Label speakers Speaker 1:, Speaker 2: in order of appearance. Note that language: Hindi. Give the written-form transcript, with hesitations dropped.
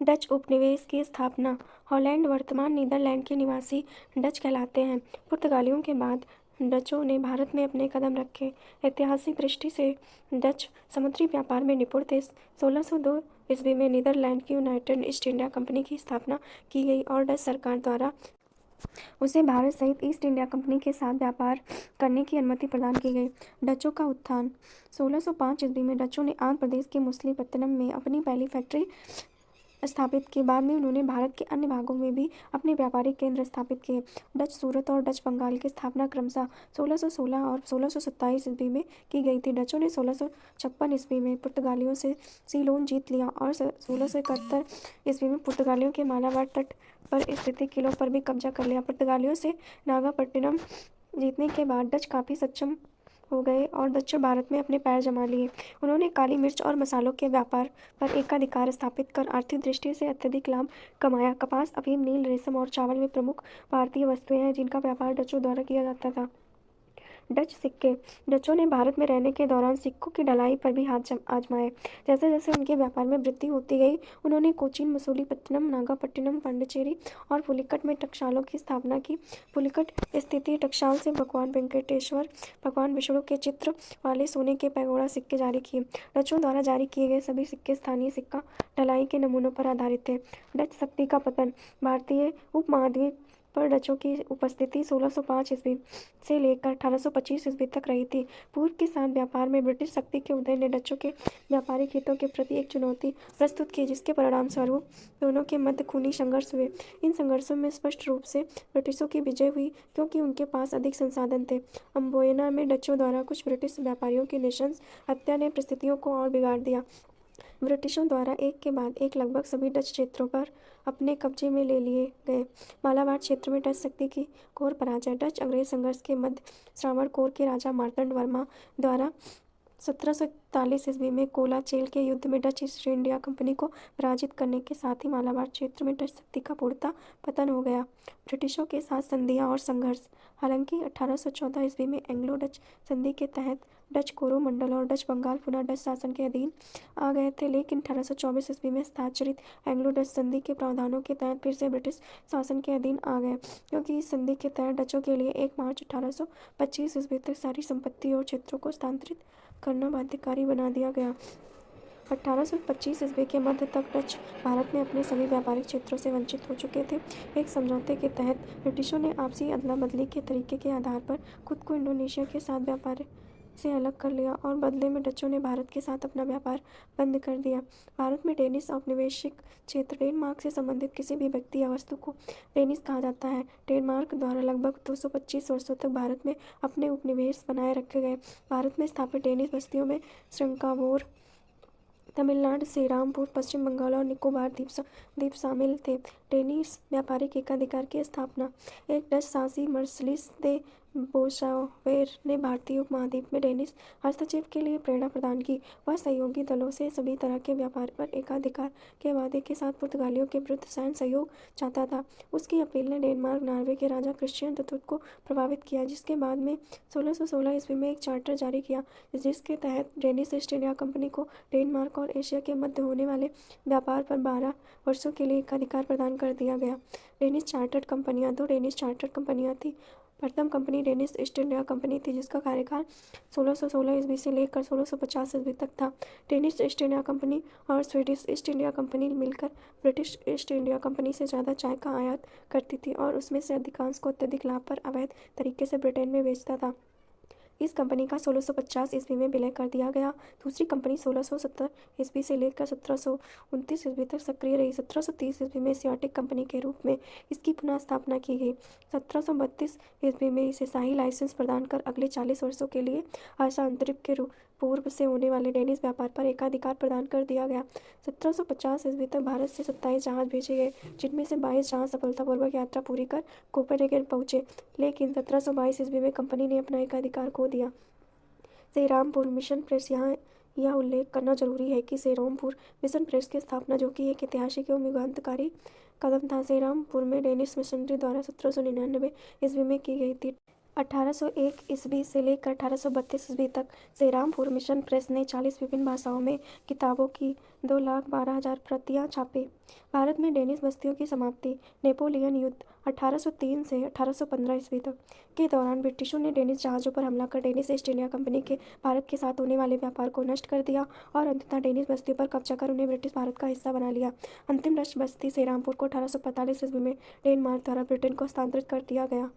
Speaker 1: डच उपनिवेश की स्थापना। हॉलैंड वर्तमान नीदरलैंड के निवासी डच कहलाते हैं। पुर्तगालियों के बाद डचों ने भारत में अपने कदम रखे। ऐतिहासिक दृष्टि से डच समुद्री व्यापार में निपुण थे। 1602 ईस्वी में नीदरलैंड की यूनाइटेड ईस्ट इंडिया कंपनी की स्थापना की गई और डच सरकार द्वारा उसे भारत सहित ईस्ट इंडिया कंपनी के साथ व्यापार करने की अनुमति प्रदान की गई। डचों का उत्थान। 1605 ईस्वी में डचों ने आंध्र प्रदेश के मछलीपट्टनम में अपनी पहली फैक्ट्री स्थापित की। बाद में उन्होंने भारत के अन्य भागों में भी अपने व्यापारिक केंद्र स्थापित किए। डच सूरत और डच बंगाल की स्थापना क्रमशः 1616 और 1627 ईस्वी में की गई थी। डचों ने 1656 ईस्वी में पुर्तगालियों से सीलोन जीत लिया और 1671 ईस्वी में पुर्तगालियों के मालाबार तट पर स्थित किलों पर भी कब्जा कर लिया। पुर्तगालियों से नागापट्टिनम जीतने के बाद डच काफ़ी सक्षम हो गए और डच भारत में अपने पैर जमा लिए। उन्होंने काली मिर्च और मसालों के व्यापार पर एकाधिकार स्थापित कर आर्थिक दृष्टि से अत्यधिक लाभ कमाया। कपास, अफीम, नील, रेशम और चावल वे प्रमुख भारतीय वस्तुएं हैं जिनका व्यापार डचों द्वारा किया जाता था। डच सिक्के। डचों ने भारत में रहने के दौरान सिक्कों की ढलाई पर भी हाथ आजमाए। जैसे जैसे उनके व्यापार में वृद्धि होती गई, उन्होंने कोचीन, मसूलीपट्टनम, नागापट्टिनम, पांडिचेरी और पुलिकट में टकसालों की स्थापना की। पुलिकट स्थित टकसाल से भगवान वेंकटेश्वर, भगवान विष्णु के चित्र वाले सोने के पैगोडा सिक्के जारी किए। डचों द्वारा जारी किए गए सभी सिक्के स्थानीय सिक्का ढलाई के नमूनों पर आधारित थे। डच शक्ति का पतन। भारतीय उपमहाद्वीप पर डचों की उपस्थिति 1605 ईस्वी से लेकर 1825 ईस्वी तक रही थी। पूर्व के साथ व्यापार में ब्रिटिश शक्ति के उदय ने डचों के व्यापारिक हितों के प्रति एक चुनौती प्रस्तुत की, जिसके परिणाम स्वरूप दोनों के मध्य खूनी संघर्ष हुए। इन संघर्षों में स्पष्ट रूप से ब्रिटिशों की विजय हुई क्योंकि उनके पास अधिक संसाधन थे। अम्बोयना में डचों द्वारा कुछ ब्रिटिश व्यापारियों की नृशंस हत्या ने परिस्थितियों को और बिगाड़ दिया। ब्रिटिशों द्वारा एक के बाद एक लगभग सभी डच क्षेत्रों पर अपने कब्जे में ले लिए गए। मालाबार क्षेत्र में डच शक्ति की घोर पराजय। डच अंग्रेज संघर्ष के मध्य त्रावणकोर के राजा मार्तंड वर्मा द्वारा 1741 ईस्वी में कोलाचेल के युद्ध में डच ईस्ट इंडिया कंपनी को पराजित करने के साथ ही मालाबार क्षेत्र में डच शक्ति का पूर्णतः पतन हो गया। ब्रिटिशों के साथ संधियां और संघर्ष। हालांकि 1814 ईस्वी में एंग्लो डच संधि के तहत डच कोरोमंडल और डच बंगाल पुनः डच शासन के अधीन आ गए थे, लेकिन 1824 ईस्वी में हस्ताक्षरित एंग्लो डच संधि के प्रावधानों के तहत फिर से ब्रिटिश शासन के अधीन आ गए, क्योंकि इस संधि के तहत डचों के लिए 1 मार्च 1825 ईस्वी तक सारी संपत्ति और क्षेत्रों को स्थानांतरित करना बाध्यकारी बना दिया गया। 1825 ईस्वी के मध्य तक डच भारत में अपने सभी व्यापारिक क्षेत्रों से वंचित हो चुके थे। एक समझौते के तहत ब्रिटिशों ने आपसी अदला बदली के तरीके के आधार पर खुद को इंडोनेशिया के साथ व्यापार से अलग कर लिया और बदले में डचों ने भारत के साथ अपना व्यापार बंद कर दिया। भारत में डेनिश औपनिवेशिक क्षेत्र। डेनमार्क से संबंधित किसी भी व्यक्ति या वस्तु को डेनिश कहा जाता है। डेनमार्क द्वारा लगभग 225 वर्षों तक भारत में अपने उपनिवेश बनाए रखे गए। भारत में स्थापित डेनिश बस्तियों में श्रृंगावोर, तमिलनाडु, श्रीरामपुर, पश्चिम बंगाल और निकोबार द्वीप शामिल थे। डेनिश व्यापारिक एकाधिकार की स्थापना। एक डच शासी मर्सलिस दे बोशावेर ने भारतीय उपमहाद्वीप में डेनिश हस्तक्षेप के लिए प्रेरणा प्रदान की। वह सहयोगी दलों से सभी तरह के व्यापार पर एकाधिकार के वादे के साथ पुर्तगालियों के विरुद्ध सैन्य सहयोग चाहता था। उसकी अपील ने डेनमार्क नॉर्वे के राजा क्रिश्चियन चतुर्थ को प्रभावित किया, जिसके बाद में 1616 ईस्वी में एक चार्टर जारी किया, जिसके तहत डेनिश ईस्ट इंडिया कंपनी को डेनमार्क और एशिया के मध्य होने वाले व्यापार पर 12 वर्षों के लिए एकाधिकार प्रदान कर दिया गया। डेनिश चार्टर्ड कंपनियां। 2 डेनिश चार्टर्ड कंपनियां थीं। प्रथम company Danish east India company थी, जिसका कार्यकाल 1616 ईस्वी से लेकर 1650 ईस्वी तक था। डेनिश ईस्ट इंडिया कंपनी और स्वीडिश ईस्ट इंडिया कंपनी मिलकर ब्रिटिश ईस्ट इंडिया कंपनी से ज़्यादा चाय का आयात करती थी और उसमें से अधिकांश को अत्यधिक लाभ पर अवैध तरीके से ब्रिटेन में बेचता था। इस कंपनी का 1650 ईस्वी में विलय कर दिया गया। दूसरी कंपनी 1670 ईस्वी से लेकर 1729 ईस्वी तक सक्रिय रही। 1730 ईस्वी में एशियाटिक कंपनी के रूप में इसकी पुनः स्थापना की गई। 1732 ईस्वी में इसे शाही लाइसेंस प्रदान कर अगले 40 वर्षों के लिए हस्तांतरित के पूर्व से होने वाले डेनिश व्यापार पर एकाधिकार प्रदान कर दिया गया। 1750 ईस्वी तक भारत से 27 जहाज भेजे गए, जिनमें से 22 जहाज सफलतापूर्वक यात्रा पूरी कर कोपेनहेगन पहुंचे, लेकिन 1722 ईस्वी में कंपनी ने अपना एकाधिकार खो दिया। Shrirampur mission press. यहाँ यह उल्लेख करना जरूरी है कि श्रीरामपुर मिशन प्रेस की स्थापना, जो कि एक ऐतिहासिक एवं युगांतकारी कदम था, श्रीरामपुर में डेनिश मिशनरी द्वारा 1799 ईस्वी में की गई थी। 1801 ईस्वी से लेकर 1832 ईस्वी तक श्रीरामपुर मिशन प्रेस ने 40 विभिन्न भाषाओं में किताबों की 2,12,000 प्रतियां छापी। भारत में डेनिश बस्तियों की समाप्ति। नेपोलियन युद्ध 1803 से 1815 ईस्वी तक के दौरान ब्रिटिशों ने डेनिश जहाज़ों पर हमला कर डेनिश ईस्ट इंडिया कंपनी के भारत के साथ होने वाले व्यापार को नष्ट कर दिया और अंततः डेनिश बस्तियों पर कब्जा कर उन्हें ब्रिटिश भारत का हिस्सा बना लिया। अंतिम डच बस्ती श्रीरामपुर को 1845 ईस्वी में डेनमार्क द्वारा ब्रिटेन को हस्तांतरित कर दिया गया।